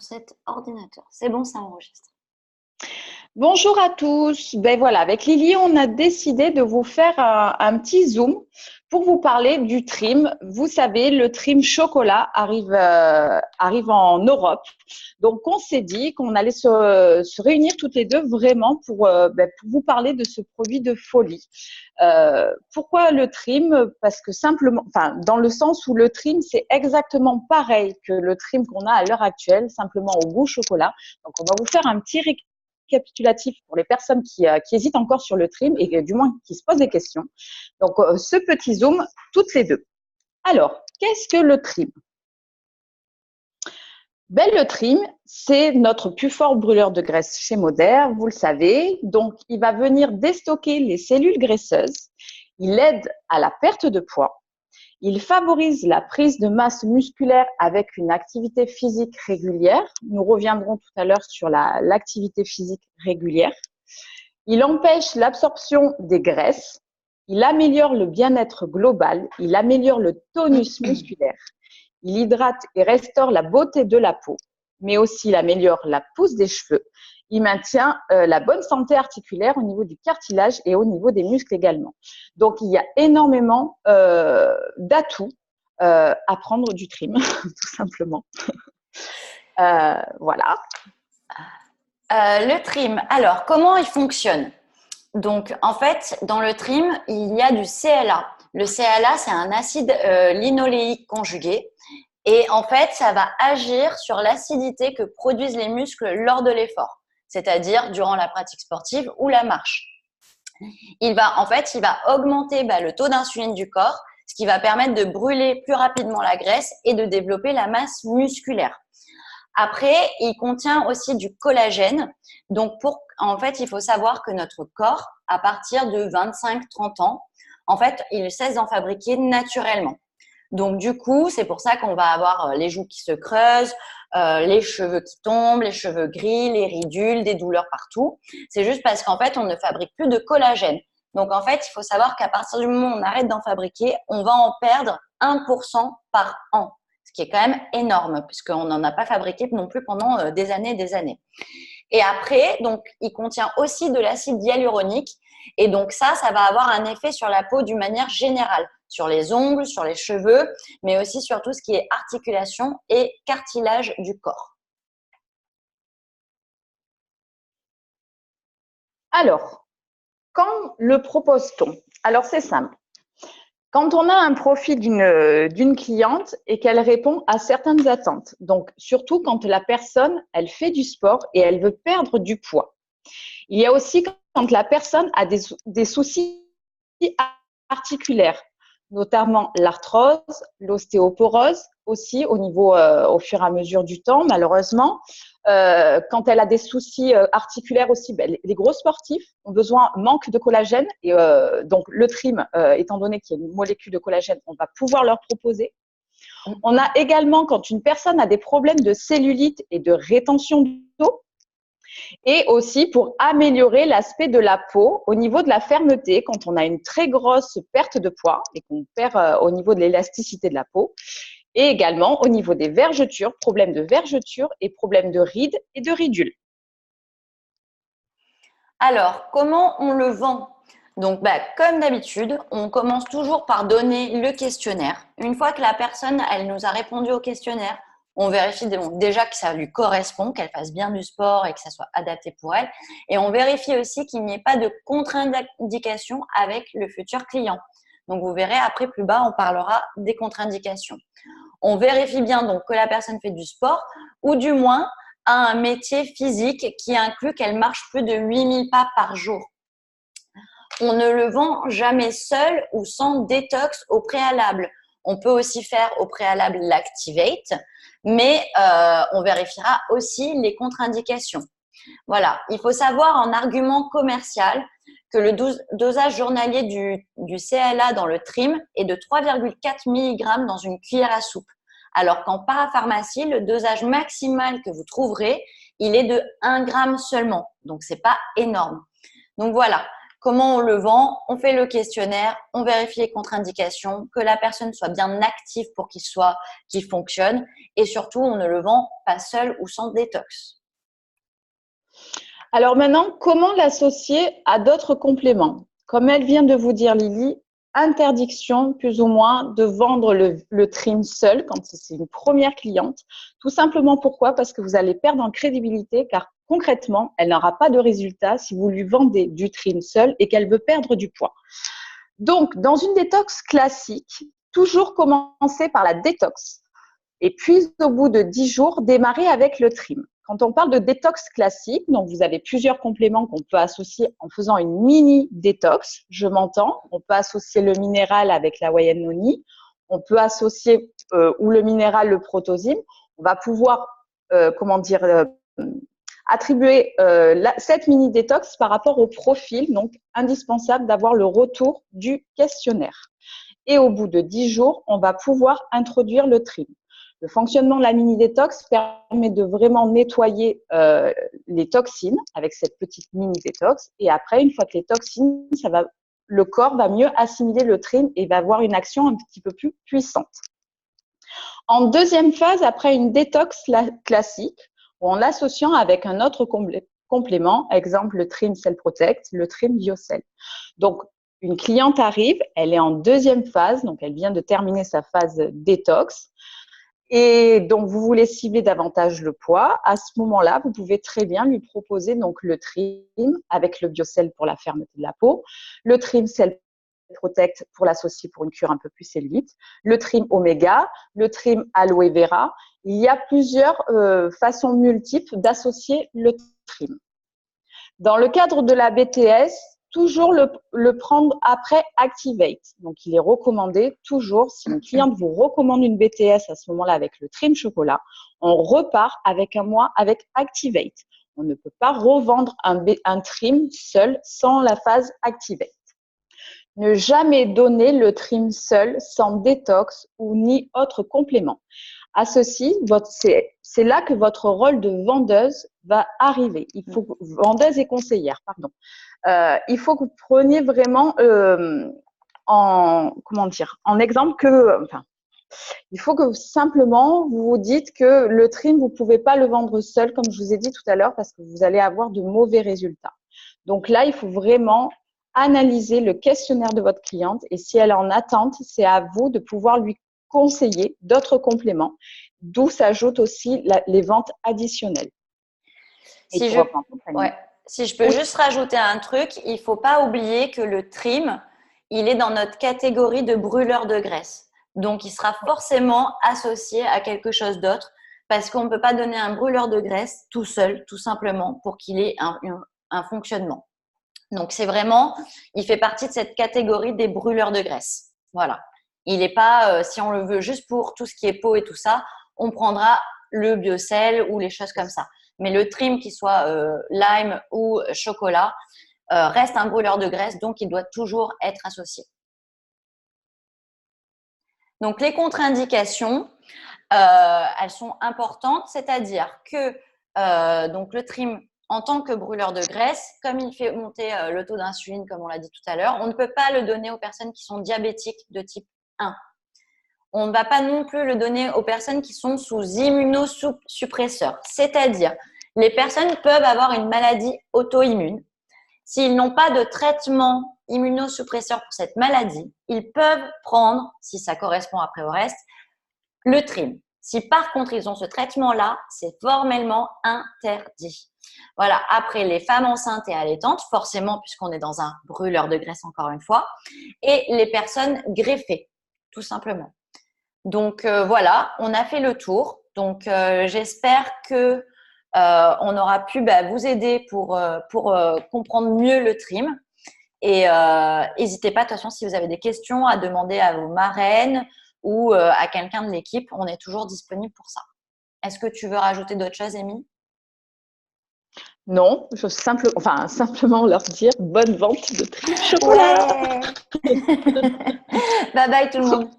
cet ordinateur. C'est bon, ça enregistre. Bonjour à tous. Ben voilà, avec Lily, on a décidé de vous faire un petit zoom pour vous parler du trim. Vous savez, le trim chocolat arrive en Europe. Donc, on s'est dit qu'on allait se réunir toutes les deux vraiment pour vous parler de ce produit de folie. Pourquoi le trim? Parce que simplement, enfin, dans le sens où le trim, c'est exactement pareil que le trim qu'on a à l'heure actuelle, simplement au goût chocolat. Donc, on va vous faire un petit récapitulatif pour les personnes qui hésitent encore sur le trim et du moins qui se posent des questions. Donc, ce petit zoom, toutes les deux. Alors, qu'est-ce que le trim? Ben, le trim, c'est notre plus fort brûleur de graisse chez Moder, vous le savez. Donc, il va venir déstocker les cellules graisseuses. Il aide à la perte de poids. Il favorise la prise de masse musculaire avec une activité physique régulière. Nous reviendrons tout à l'heure sur l'activité physique régulière. Il empêche l'absorption des graisses. Il améliore le bien-être global. Il améliore le tonus musculaire. Il hydrate et restaure la beauté de la peau, mais aussi il améliore la pousse des cheveux. Il maintient la bonne santé articulaire au niveau du cartilage et au niveau des muscles également. Donc, il y a énormément d'atouts à prendre du trim, tout simplement. Voilà. Le trim, alors, comment il fonctionne? Donc, en fait, dans le trim, il y a du CLA. Le CLA, c'est un acide linoléique conjugué. Et en fait, ça va agir sur l'acidité que produisent les muscles lors de l'effort, c'est-à-dire durant la pratique sportive ou la marche. Il va augmenter le taux d'insuline du corps, ce qui va permettre de brûler plus rapidement la graisse et de développer la masse musculaire. Après, il contient aussi du collagène. Donc, en fait, il faut savoir que notre corps, à partir de 25-30 ans, en fait, il cesse d'en fabriquer naturellement. Donc, du coup, c'est pour ça qu'on va avoir les joues qui se creusent, les cheveux qui tombent, les cheveux gris, les ridules, des douleurs partout. C'est juste parce qu'en fait, on ne fabrique plus de collagène. Donc, en fait, il faut savoir qu'à partir du moment où on arrête d'en fabriquer, on va en perdre 1% par an, ce qui est quand même énorme puisqu'on n'en a pas fabriqué non plus pendant des années et des années. Et après, donc, il contient aussi de l'acide hyaluronique. Et donc, ça va avoir un effet sur la peau d'une manière générale, sur les ongles, sur les cheveux, mais aussi sur tout ce qui est articulation et cartilage du corps. Alors, quand le propose-t-on? Alors, c'est simple. Quand on a un profil d'une cliente et qu'elle répond à certaines attentes, donc surtout quand la personne, elle fait du sport et elle veut perdre du poids. Il y a aussi quand la personne a des soucis articulaires, notamment l'arthrose, l'ostéoporose aussi au fur et à mesure du temps, malheureusement. Quand elle a des soucis articulaires aussi, les gros sportifs manquent de collagène et donc le trim, étant donné qu'il y a une molécule de collagène, on va pouvoir leur proposer. On a également quand une personne a des problèmes de cellulite et de rétention d'eau, et aussi pour améliorer l'aspect de la peau au niveau de la fermeté quand on a une très grosse perte de poids et qu'on perd au niveau de l'élasticité de la peau. Et également au niveau des vergetures, problèmes de vergetures et problèmes de rides et de ridules. Alors, comment on le vend? Donc, comme d'habitude, on commence toujours par donner le questionnaire. Une fois que la personne, elle nous a répondu au questionnaire, on vérifie déjà que ça lui correspond, qu'elle fasse bien du sport et que ça soit adapté pour elle. Et on vérifie aussi qu'il n'y ait pas de contre-indication avec le futur client. Donc, vous verrez, après, plus bas, on parlera des contre-indications. On vérifie bien donc que la personne fait du sport ou du moins a un métier physique qui inclut qu'elle marche plus de 8000 pas par jour. On ne le vend jamais seul ou sans détox au préalable. On peut aussi faire au préalable l'Activate, mais on vérifiera aussi les contre-indications. Voilà, il faut savoir en argument commercial que le dosage journalier du CLA dans le trim est de 3,4 mg dans une cuillère à soupe. Alors qu'en parapharmacie, le dosage maximal que vous trouverez, il est de 1 g seulement. Donc, ce n'est pas énorme. Donc, voilà. Comment on le vend? On fait le questionnaire, on vérifie les contre-indications, que la personne soit bien active pour qu'il fonctionne et surtout, on ne le vend pas seul ou sans détox. Alors maintenant, comment l'associer à d'autres compléments? Comme elle vient de vous dire, Lily, interdiction plus ou moins de vendre le trim seul quand c'est une première cliente. Tout simplement pourquoi? Parce que vous allez perdre en crédibilité car concrètement, elle n'aura pas de résultat si vous lui vendez du trim seul et qu'elle veut perdre du poids. Donc, dans une détox classique, toujours commencer par la détox et puis au bout de 10 jours, démarrer avec le trim. Quand on parle de détox classique, donc vous avez plusieurs compléments qu'on peut associer en faisant une mini détox, je m'entends. On peut associer le minéral avec la Wayang Noni, on peut associer ou le minéral le Protosim. On va pouvoir attribuer cette mini détox par rapport au profil, donc indispensable d'avoir le retour du questionnaire. Et au bout de 10 jours, on va pouvoir introduire le trim. Le fonctionnement de la mini-détox permet de vraiment nettoyer les toxines avec cette petite mini-détox. Et après, une fois que les toxines, le corps va mieux assimiler le trim et va avoir une action un petit peu plus puissante. En deuxième phase, après une détox classique, en l'associant avec un autre complément, exemple le Trim Cell Protect, le Trim BioCell. Donc, une cliente arrive, elle est en deuxième phase, donc elle vient de terminer sa phase détox. Et donc, vous voulez cibler davantage le poids. À ce moment-là, vous pouvez très bien lui proposer donc le trim avec le BioCell pour la fermeté de la peau, le Trim Cell Protect pour l'associer pour une cure un peu plus cellulite, le trim Oméga, le trim Aloe Vera. Il y a plusieurs façons multiples d'associer le trim. Dans le cadre de la BTS, toujours le prendre après Activate. Donc, il est recommandé toujours, si une cliente vous recommande une BTS à ce moment-là avec le trim chocolat, on repart avec un mois avec Activate. On ne peut pas revendre un trim seul sans la phase Activate. Ne jamais donner le trim seul sans détox ou ni autre complément. À ceci, c'est là que votre rôle de vendeuse va arriver. Vendeuse et conseillère, pardon. Il faut que vous preniez vraiment en exemple il faut que simplement vous vous dites que le trim, vous ne pouvez pas le vendre seul, comme je vous ai dit tout à l'heure, parce que vous allez avoir de mauvais résultats. Donc là, il faut vraiment analyser le questionnaire de votre cliente et si elle est en attente, c'est à vous de pouvoir lui conseiller d'autres compléments, d'où s'ajoutent aussi les ventes additionnelles. Si je peux juste rajouter un truc, il ne faut pas oublier que le trim, il est dans notre catégorie de brûleur de graisse. Donc, il sera forcément associé à quelque chose d'autre parce qu'on ne peut pas donner un brûleur de graisse tout seul, tout simplement, pour qu'il ait un fonctionnement. Donc, il fait partie de cette catégorie des brûleurs de graisse. Voilà. Il n'est pas, si on le veut juste pour tout ce qui est peau et tout ça, on prendra le BioCell ou les choses comme ça. Mais le trim, qu'il soit lime ou chocolat, reste un brûleur de graisse, donc il doit toujours être associé. Donc, les contre-indications, elles sont importantes, c'est-à-dire que donc le trim, en tant que brûleur de graisse, comme il fait monter le taux d'insuline, comme on l'a dit tout à l'heure, on ne peut pas le donner aux personnes qui sont diabétiques de type 1. On ne va pas non plus le donner aux personnes qui sont sous immunosuppresseurs. C'est-à-dire, les personnes peuvent avoir une maladie auto-immune. S'ils n'ont pas de traitement immunosuppresseur pour cette maladie, ils peuvent prendre, si ça correspond après au reste, le trim. Si par contre, ils ont ce traitement-là, c'est formellement interdit. Voilà. Après, les femmes enceintes et allaitantes, forcément, puisqu'on est dans un brûleur de graisse encore une fois, et les personnes greffées, tout simplement. Donc, voilà, on a fait le tour. Donc, j'espère que on aura pu vous aider pour comprendre mieux le trim. Et n'hésitez pas, de toute façon, si vous avez des questions à demander à vos marraines ou à quelqu'un de l'équipe, on est toujours disponible pour ça. Est-ce que tu veux rajouter d'autres choses, Amy? Non, simplement leur dire bonne vente de trim chocolat. Ouais. Bye bye tout le monde.